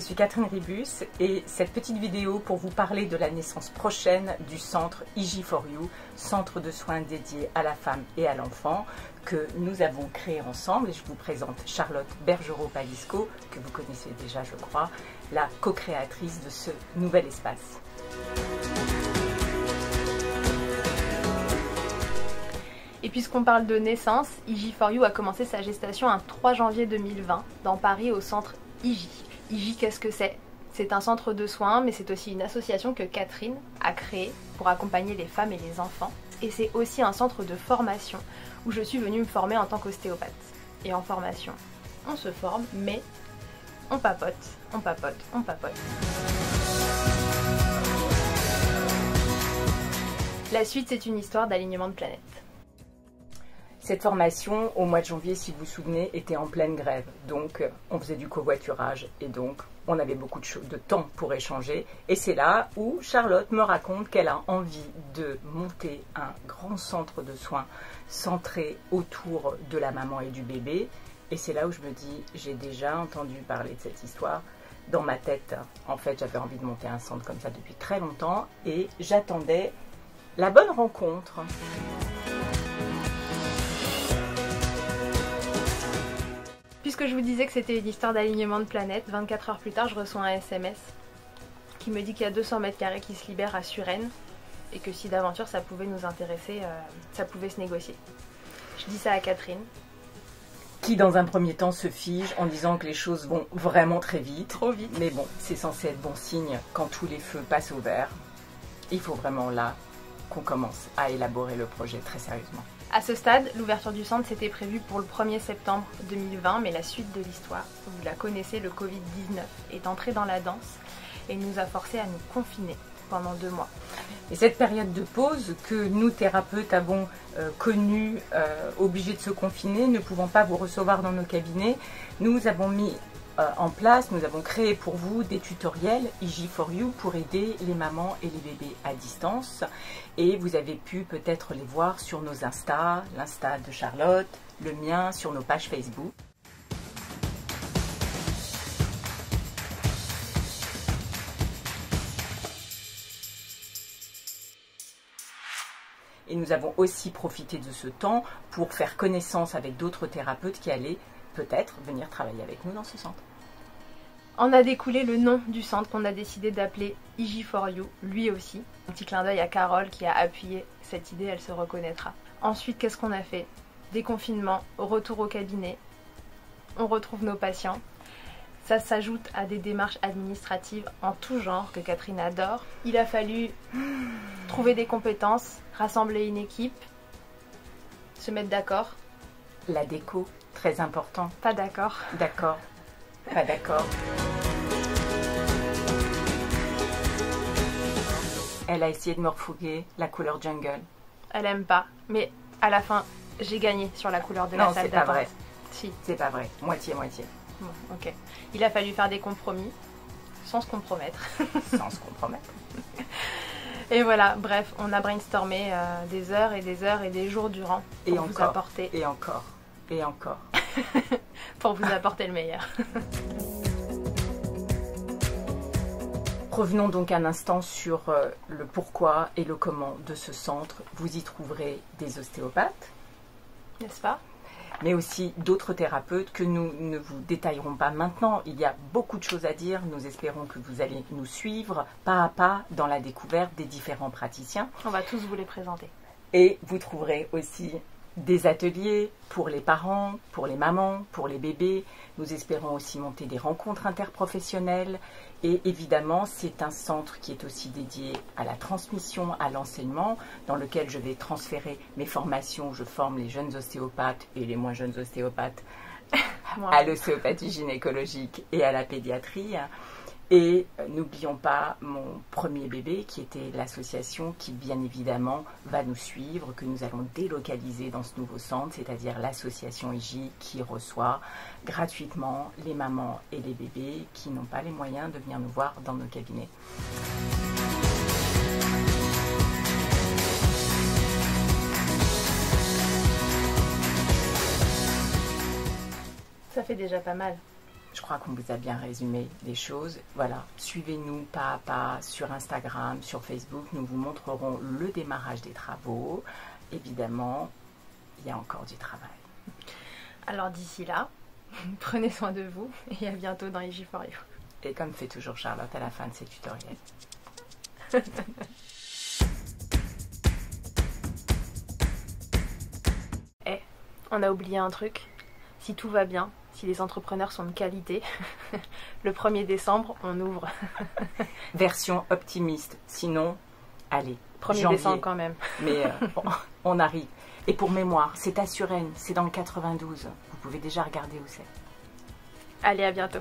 suis Catherine Ribus et cette petite vidéo pour vous parler de la naissance prochaine du centre IG4U, centre de soins dédié à la femme et à l'enfant, que nous avons créé ensemble. Et je vous présente Charlotte Bergerot-Palisco, que vous connaissez déjà je crois, la co-créatrice de ce nouvel espace. Et puisqu'on parle de naissance, IG4U a commencé sa gestation un 3 janvier 2020 dans Paris au centre IG. IG, qu'est-ce que c'est? C'est un centre de soins, mais c'est aussi une association que Catherine a créée pour accompagner les femmes et les enfants. Et c'est aussi un centre de formation où je suis venue me former en tant qu'ostéopathe. Et en formation, on se forme, mais on papote, on papote, on papote. La suite, c'est une histoire d'alignement de planète. Cette formation, au mois de janvier, si vous vous souvenez, était en pleine grève. Donc, on faisait du covoiturage et donc, on avait beaucoup de temps pour échanger. Et c'est là où Charlotte me raconte qu'elle a envie de monter un grand centre de soins centré autour de la maman et du bébé. Et c'est là où je me dis, j'ai déjà entendu parler de cette histoire. Dans ma tête, en fait, j'avais envie de monter un centre comme ça depuis très longtemps et j'attendais la bonne rencontre. Puisque je vous disais que c'était une histoire d'alignement de planète, 24 heures plus tard, je reçois un SMS qui me dit qu'il y a 200 mètres carrés qui se libèrent à Suresnes et que si d'aventure ça pouvait nous intéresser, ça pouvait se négocier. Je dis ça à Catherine. Qui dans un premier temps se fige en disant que les choses vont vraiment très vite. Trop vite. Mais bon, c'est censé être bon signe quand tous les feux passent au vert. Il faut vraiment là qu'on commence à élaborer le projet très sérieusement. À ce stade, l'ouverture du centre s'était prévue pour le 1er septembre 2020, mais la suite de l'histoire, vous la connaissez, le Covid-19 est entré dans la danse et nous a forcés à nous confiner pendant 2 mois. Et cette période de pause que nous, thérapeutes, avons connue, obligés de se confiner, ne pouvant pas vous recevoir dans nos cabinets, nous avons mis en place, nous avons créé pour vous des tutoriels IG4U pour aider les mamans et les bébés à distance. Et vous avez pu peut-être les voir sur nos Insta, l'Insta de Charlotte, le mien, sur nos pages Facebook. Et nous avons aussi profité de ce temps pour faire connaissance avec d'autres thérapeutes qui allaient peut-être venir travailler avec nous dans ce centre. En a découlé le nom du centre qu'on a décidé d'appeler IG4U, lui aussi. Un petit clin d'œil à Carole qui a appuyé cette idée, elle se reconnaîtra. Ensuite, qu'est-ce qu'on a fait? Déconfinement, retour au cabinet, on retrouve nos patients. Ça s'ajoute à des démarches administratives en tout genre que Catherine adore. Il a fallu trouver des compétences, rassembler une équipe, se mettre d'accord. La déco, très important. Pas d'accord. D'accord. Pas d'accord. Elle a essayé de me refourguer la couleur jungle. Elle aime pas, mais à la fin, j'ai gagné sur la couleur de la salle d'attente. Non, c'est pas vrai. Si. C'est pas vrai. Moitié-moitié. Bon, ok. Il a fallu faire des compromis, sans se compromettre. Sans se compromettre. Et voilà, bref, on a brainstormé des heures et des heures et des jours durant pour vous apporter. Et encore. Et encore. Pour vous apporter le meilleur. Revenons donc un instant sur le pourquoi et le comment de ce centre. Vous y trouverez des ostéopathes. N'est-ce pas? Mais aussi d'autres thérapeutes que nous ne vous détaillerons pas maintenant. Il y a beaucoup de choses à dire. Nous espérons que vous allez nous suivre pas à pas dans la découverte des différents praticiens. On va tous vous les présenter. Et vous trouverez aussi des ateliers pour les parents, pour les mamans, pour les bébés. Nous espérons aussi monter des rencontres interprofessionnelles. Et évidemment, c'est un centre qui est aussi dédié à la transmission, à l'enseignement, dans lequel je vais transférer mes formations. Je forme les jeunes ostéopathes et les moins jeunes ostéopathes à l'ostéopathie gynécologique et à la pédiatrie. Et n'oublions pas mon premier bébé qui était l'association qui bien évidemment va nous suivre, que nous allons délocaliser dans ce nouveau centre, c'est-à-dire l'association IG qui reçoit gratuitement les mamans et les bébés qui n'ont pas les moyens de venir nous voir dans nos cabinets. Ça fait déjà pas mal. Je crois qu'on vous a bien résumé les choses. Voilà, suivez-nous pas à pas sur Instagram, sur Facebook. Nous vous montrerons le démarrage des travaux. Évidemment, il y a encore du travail. Alors d'ici là, prenez soin de vous et à bientôt dans IG4You. Et comme fait toujours Charlotte à la fin de ses tutoriels. On a oublié un truc. Si tout va bien, si les entrepreneurs sont de qualité, le 1er décembre, on ouvre. Version optimiste. Sinon, allez, 1er janvier. décembre quand même. Mais on arrive. Et pour mémoire, c'est à Suresnes, c'est dans le 92. Vous pouvez déjà regarder où c'est. Allez, à bientôt.